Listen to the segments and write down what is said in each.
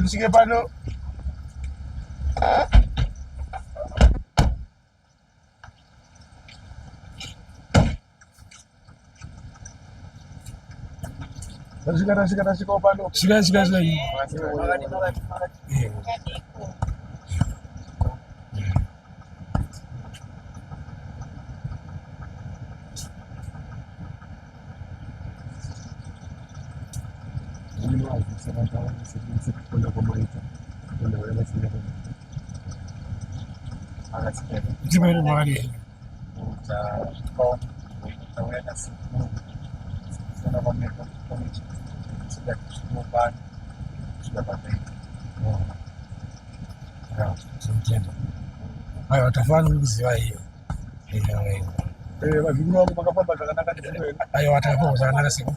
Sige pano. Nasi ko pano. Siga. Gimana mari? Ayo tafani kuziwa hiyo. Vazvinhu vangu makafamba zvakanaka Ayo watafamba zvakanaka siku.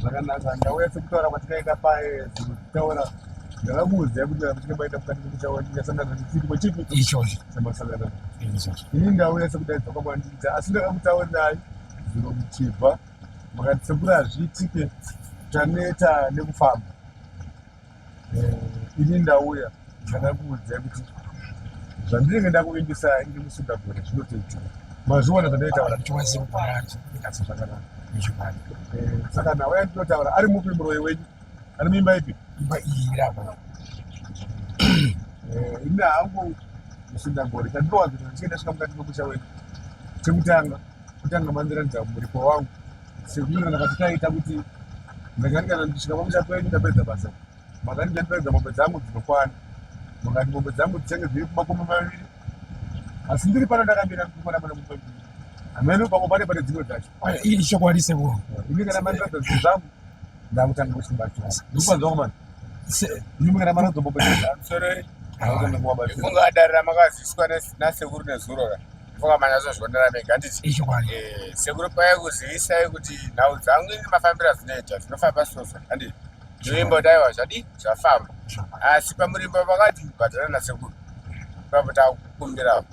Zvakanaka ndauya sekutaura kwatikaenda paye zvikutaura ndakamuudza kuti ndichinge mukati mekuchawa ndingasangana nechirimo chipi ichocho chamasangana ini ndauya sekudaidza kwamandidza asi ndakamutaurirai zviro muchibva makati sekuri hazviitike taneta nekufamba ini ndauya ndakakuudzai kuti zvandinenge ndakuendesa indi musingapore zvinotoitika mazviona zvandaitaura saka nawe ndinotaura ari mupi muroyi wenyu ari mimba ipi imba iyi yabo ina hangu musingapore chandinowanza ndichenge ndasvika mukati memusha wenyu chekutanga mandiratidza muripo wangu sekunge ndakati taita kuti ndakati kana ndisvika pamusha penyu ndapedza basa makati ndandipedza mombe dzangu dzinokwana makati mombe dzangu dzichange dziri kumakumi maviri asi ndiri pano ndakamira ndikufana pane mombe mbiri amene pamwe pane dzimwe dzacho ichokwadi sekuwo ini kana mandiratidza zvinhu zvangu ndakutanga kuchimba chose ndikupanzwa mani ini kana mandiratidza mombe dzangu kungadarira makaziswa nasekuru nezuro funga manyazozvionera mega handiti sekuru paya kuzivisai kuti nhau dzangu ini mafambiro azvinoita zvinofamba soso handiti ndoimbodaiwa zvadi zvafamba asi pamurimbo pakati bhadhara nasekuru papo takukumbira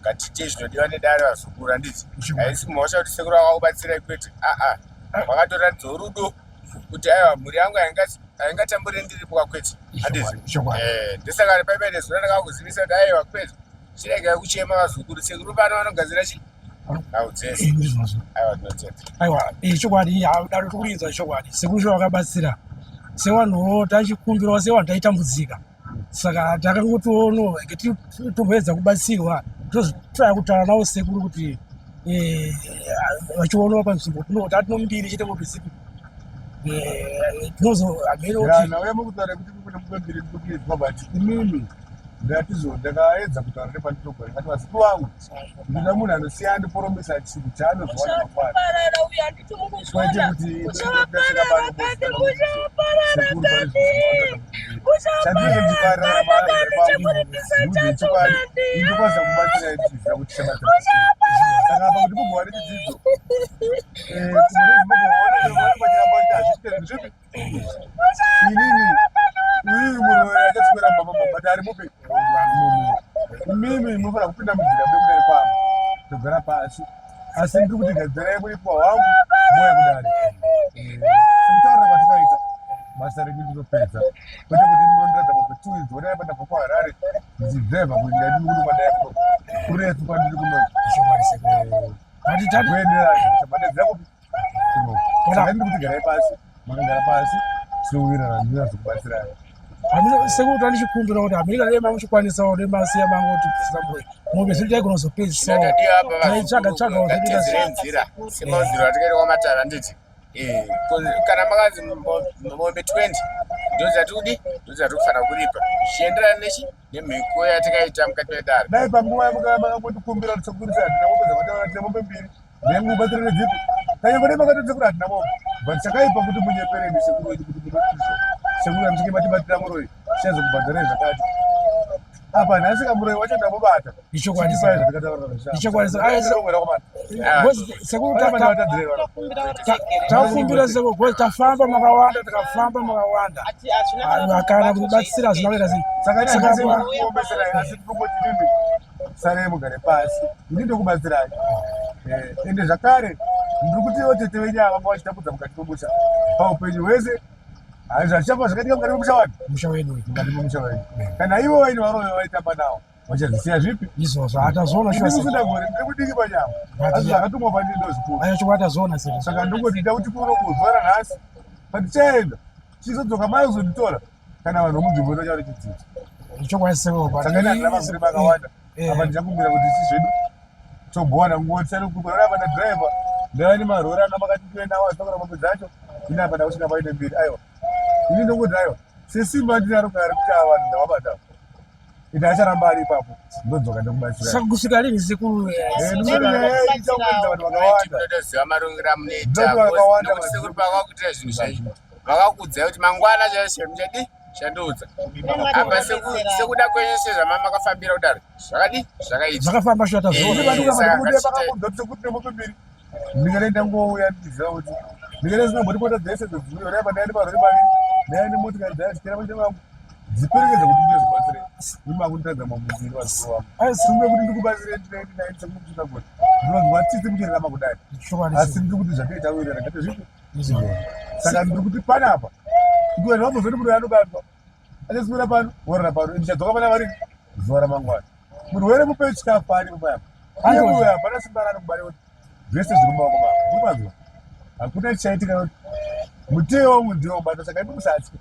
ngatiite zvinodiwa nedare vazukuru handiti haisi mhosva kuti sekuru akakubatsirai kwete vakatoratidza rudo kuti aiwa mhuri yangu haingatamburi ndiripo kwakwete handiti ndosaka paipai nezuro ndakakuzivisa kuti aiwa kwete chiregai kuchema vazukuru sekuru pano vanogadzira chi nhau dzese aiwa tinotenda aiwa chokwadi daro tokurinza chokwadi sekuru sho vakabatsira sevanhuwo tachikumbirwa sevanhu taitambudzika saka takangotono tomboedza kubatsirwa totaya kutaura navo sekuru kuti vachionawo panzvimbo tinoti atinomudiri chete mopesipi nauya mukutaura kuti kune mumwe mbiri ndikuizwa bati inini ndakaedza kutaura nepandinogara kati vasipi vangu ndina munhu anosiya andiporomesa chinhu chaanozowana mangwana kwete kuti ndasvika pano chandinenge ndikarara maaaaichokwadi indikwanisa kubatsira tiziva kuti shabatsira saka apa kuti mugowane chidzidzo hazviteri inini uyu munhu akatswera bhabhabhabhati ari mupe mimi munofana kupinda munzira mekudare kwangu togara pasi asi ndiri kuti gadzirai muripo hwangu moya kudare sekutaurira kwatikaita basa renyu ndinopedza kwete kuti ndinondiradza mabetui dzionai pandabva kuharare ndichidhraivha kuinda ndiri kuti kwadaiko kurefu kwandiri kunokuenderana madedzira kupi saka ndiri kuti garai pasi makagara pasi tinowirirana ndina zokubatsirai sekuru tandichikumbira kuti amerika dema muchikwanisawo nemasiya mangu kuti mombe ziri taigonozopedzisa taitsvaga nzira semauziro atikaita kwamatara handiti kana makazi mombe 20 ndozatudi ndozati kufanira kuripa zvichienderana nechi nemhiko yatikaita mukati medare dai panguva makangondikumbira kuti sekurisa hatina mombe dzakataura tina mombe mbiri ndengubatsirane dzipi kanyangode makatodze kuti hatina mombe but chakaipa kuti munyepereni sekuru wedu kuti munoizvo sekuru amsike matibatira muroyi chazo kubhadhara zvakati apa nhasi kamuroyi wacho ndamubata ichokwanisa tafumbira seko tafamba makawanda tikafamba makawanda akana kutibatsira zvinoita sakaombesera asi tikungoti nini sarei mugare pasi ini ndokubatsirai ende zvakare ndiri kutiwo tete wenyu ava vanga vachitambudza mukati memusha paupenyu hwese hazvichapa zvakatika mukati memusha wani musha wedu mukati memusha wenyu kana ivo vaini varoyo vaitamba navo vachazisiya zvipi izvozvo hatazoona kusundagore ndiri kudiki panyama asi zvakatumwa pandii ndozvikuru ayachokwatazoona sero saka ndongoti ndida kuti kuno kuzvara nhasi patichaenda chizodzoka maizonditora kana vanhu vomunzvimbo inotaura chidzidzi ichokwaniseko saka ina ndina mazuri makawanda apa ndichakumbira kuti isi zvedu tombowana nguo tisaikukuona pana dhiraivha ndava nemarori anga makati tiendawo azvinokona mombe dzacho ine apa ndakusvika paine mbiri aiwa ini ndongoti aiwa sesimba ndinaro kare kuti ava vanhu ndavabatawo ende acharamba ari ipapo ndodzoka ndikubatsira saka kusvika lini sekuru ichaunganidza vanhu vakawanda ndotoziva marongero amunoita nokuti sekuru pavakakuitira zvinhu zvaizvo vakakuudzai kuti mangwana chaizvo muchadi shanduudza apa sekuda kwenyu sezvamamakafambira kudaro zvakadi zvakaita zvakafamba shota sekuti nemopembiri ndingaenda ngouya ndiziva kuti ndingaenda zinombotipota dzese dzodziuya apa ndaya nemarori maviri ndaya nemotikari dzaya zvikera maite vangu dziperekedza kuti ndizobatsire imakunditadza mamuziri waziko wangu sumbe kuti ndikubatsire ndinaini sekumusundagoti ndinonzwa tsitsi muchirarama kudai asi ndiri kuti zvakaita wirana ngate zvipi saka ndiri kuti panapa ndiwanhu vambozoti munhu anobatwa achasimira pano worana pano ndichadzoka pana vari zuva ramangwana murwere mupe chikafu ari payapa aiuya hapana simba rano kubare kuti zvese zviri mumaoko mavo ndimazuva hakuna chichaitika kuti muteo wangu ndiwo mubata saka imusatyi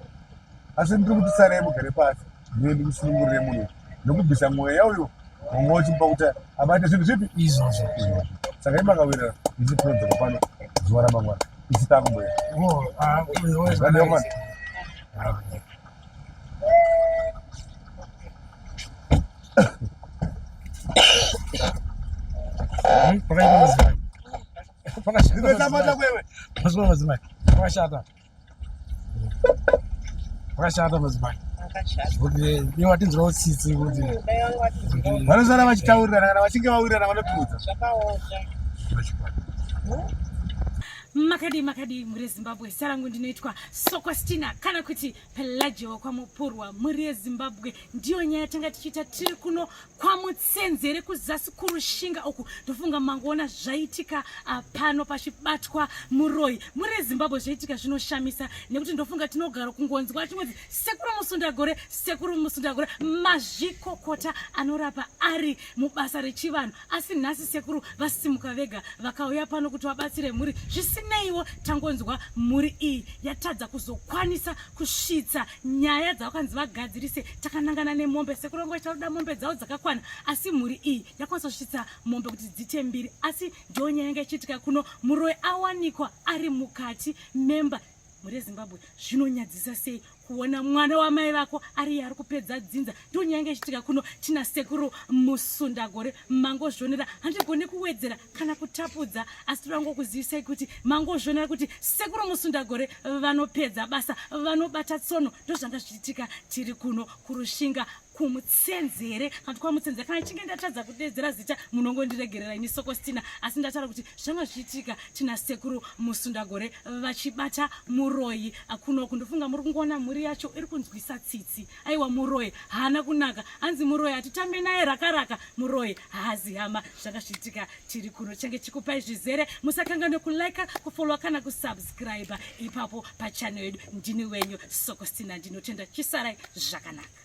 asi ndiri kuti sarei mugare pasi ndiye ndikusunungurire munhu nokubvisa mweya uyo wanga uchimupa kuti abate zvinhu zvipi izvozvo saka imakawirana ichipinodzoka pano zuva ramangwana ichitakumboera vakashata madzimai kuti iwatinzirawo tsitsi kuti vanosara vachitaurirana kana vachinge vawirirana vanotiudza makadi muri Zimbabwe sarangu ndinoitwa Sokostina kana kuti Pelagio kwamupurwa muri Zimbabwe ndiyo nyaya tanga tichita tiri kuno kwamutsenzere kuzasi kurushinga uku ndofunga mangoona zvaitika pano pachibatwa muroyi muri Zimbabwe zvaitika zvinoshamisa nekuti ndofunga tinogara kungonzwa chimwe sekuru musundagore mazvikokota anorapa ari mubasa rechivanhu asi nhasi sekuru vasimuka vega vakauya pano kuti vabatsire muri neiwo tangonzwa muri iyi yatadza kuzokwanisa kusvitsa nyaya dzavakanzi vagadzirise takanangana nemombe sekurongo charuda mombe dzavo dzakakwana asi muri iyi yakwanisa kusvitsa mombe kuti dzite mbiri asi ndiyo nyaya yanga ichiitika kuno muroyi awanikwa ari mukati memba muri Zimbabwe zvinonyadzisa sei kuona mwana wamai vako ari yari kupedza dzinza ndiyo nyaya ichiitika kuno tina sekuru musundagore mangozvionera handigoni kuwedzera kana kutapudza asi todangokuzivisai kuti mangozvionera kuti sekuru musundagore vanopedza basa vanobata tsono ndozvanga zvichiitika tiri kuno kurushinga kumutsenzere kana kwamutsenzere kana chinge ndatadza kudedzera zita munongondiregerera ini Sokostina asi ndatara kuti zvanga zvichiitika tina sekuru musundagore vachibata muroyi kuno kundofunga muri kungoona muri yacho iri kunzwisa tsitsi aiwa muroyi haana kunaka hanzi muroyi hatitambe naye rakaraka muroyi haazi hama zvanga zvichiitika tiri kuno change chikupai zvizere musakanganwe kulike kufollowa kana kusubscribe ipapo pachannel yedu ndini wenyu Sokostina ndinotenda chisarai zvakanaka.